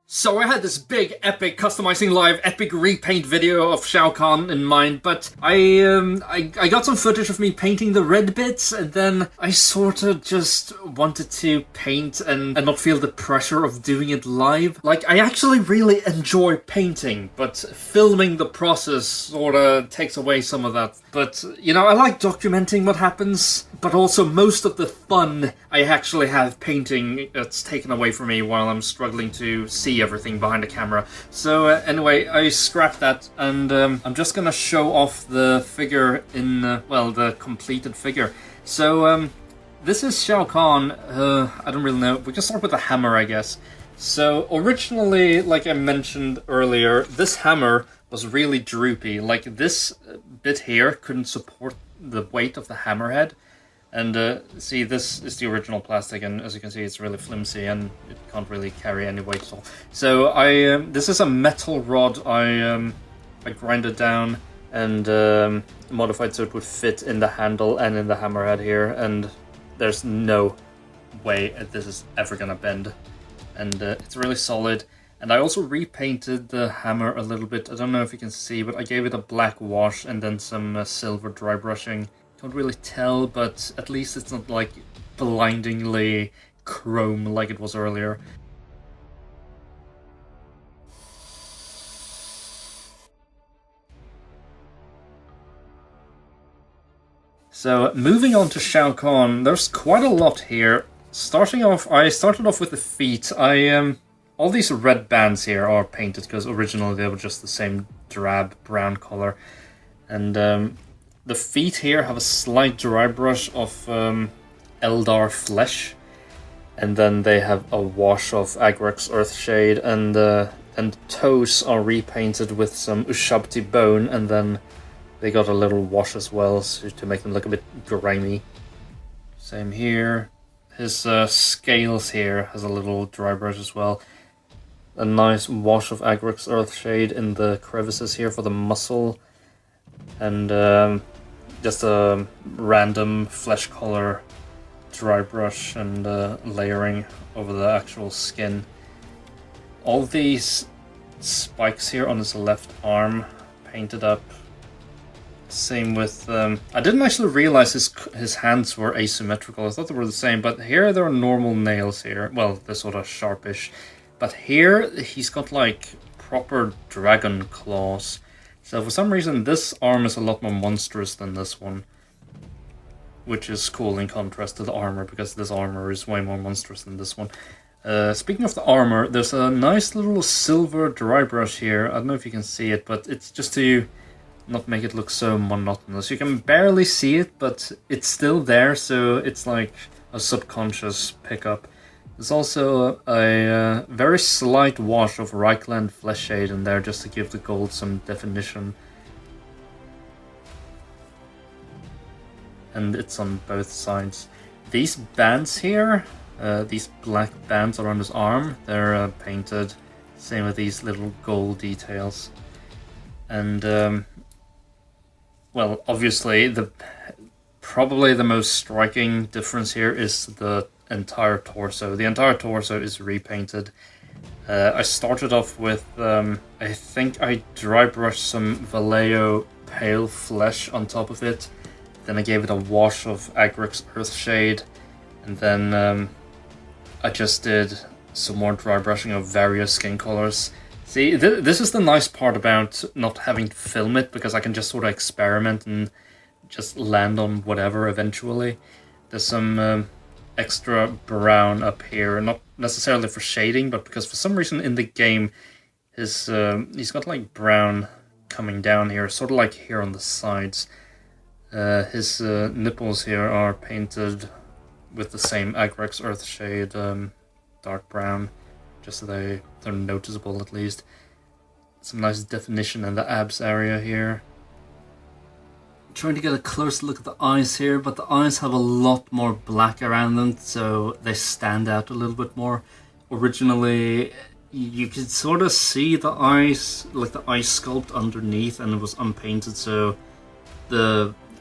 So I had this big, epic, customizing live, epic repaint video of Shao Kahn in mind, but I got some footage of me painting the red bits, and then I sort of just wanted to paint and not feel the pressure of doing it live. Like, I actually really enjoy painting, but filming the process sort of takes away some of that. But, you know, I like documenting what happens, but also most of the fun I actually have painting that's taken away from me while I'm struggling to see everything behind the camera. So anyway, I scrapped that, and I'm just gonna show off the figure in, well, the completed figure. So this is Shao Kahn. I don't really know. We can start with the hammer, I guess. So originally, like I mentioned earlier, this hammer was really droopy. Like, this bit here couldn't support the weight of the hammerhead. And see, this is the original plastic, and as you can see, it's really flimsy and it can't really carry any weight at all. So this is a metal rod. I grinded down and modified so it would fit in the handle and in the hammerhead here, and there's no way this is ever gonna bend. And it's really solid. And I also repainted the hammer a little bit. I don't know if you can see, but I gave it a black wash and then some silver dry brushing. Can't really tell, but at least it's not like blindingly chrome like it was earlier. So moving on to Shao Kahn, there's quite a lot here. Starting off, I started off with the feet. All these red bands here are painted because originally they were just the same drab brown color. And the feet here have a slight dry brush of Eldar flesh, and then they have a wash of Agrex's Earthshade, and toes are repainted with some Ushabti bone, and then they got a little wash as well to make them look a bit grimy. Same here. His scales here has a little dry brush as well. A nice wash of Agrex's Earthshade in the crevices here for the muscle, and just a random flesh color dry brush and layering over the actual skin. All these spikes here on his left arm painted up. Same with I didn't actually realize his hands were asymmetrical. I thought they were the same, but here there are normal nails here. Well, they're sort of sharpish, but here he's got like proper dragon claws. So for some reason this arm is a lot more monstrous than this one, which is cool in contrast to the armor, because this armor is way more monstrous than this one. Speaking of the armor, there's a nice little silver dry brush here. I don't know if you can see it, but it's just to not make it look so monotonous. You can barely see it, but it's still there, so it's like a subconscious pickup. There's also a very slight wash of Reichland Flesh Shade in there, just to give the gold some definition. And it's on both sides. These bands here, these black bands around his arm, they're painted. Same with these little gold details. And well, obviously, probably the most striking difference here is the entire torso. The entire torso is repainted. I started off with, I think I dry brushed some Vallejo pale flesh on top of it. Then I gave it a wash of Agrex's Earthshade. And then I just did some more dry brushing of various skin colors. See, this is the nice part about not having to film it, because I can just sort of experiment and just land on whatever eventually. There's some extra brown up here, not necessarily for shading, but because for some reason in the game he's got like brown coming down here, sort of like here on the sides. His nipples here are painted with the same Agrex's Earthshade, dark brown, just so they're noticeable at least. Some nice definition in the abs area here. Trying to get a close look at the eyes here, but the eyes have a lot more black around them, so they stand out a little bit more. Originally, you could sort of see the eyes, like the eye sculpt underneath, and it was unpainted, so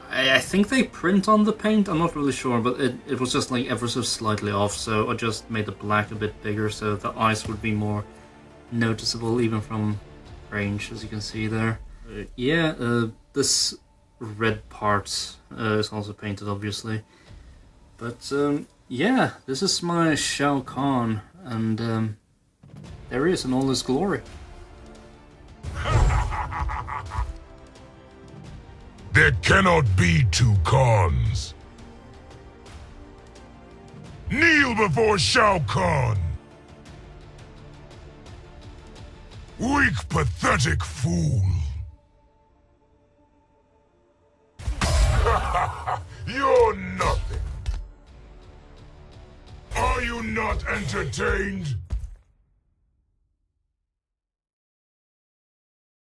I think they print on the paint, I'm not really sure, but it was just like ever so slightly off, so I just made the black a bit bigger so the eyes would be more noticeable even from range, as you can see there. This red part is also painted, obviously. But yeah, this is my Shao Kahn, and there he is in all his glory. There cannot be two Khans. Kneel before Shao Kahn. Weak, pathetic fool. You're nothing. Are you not entertained?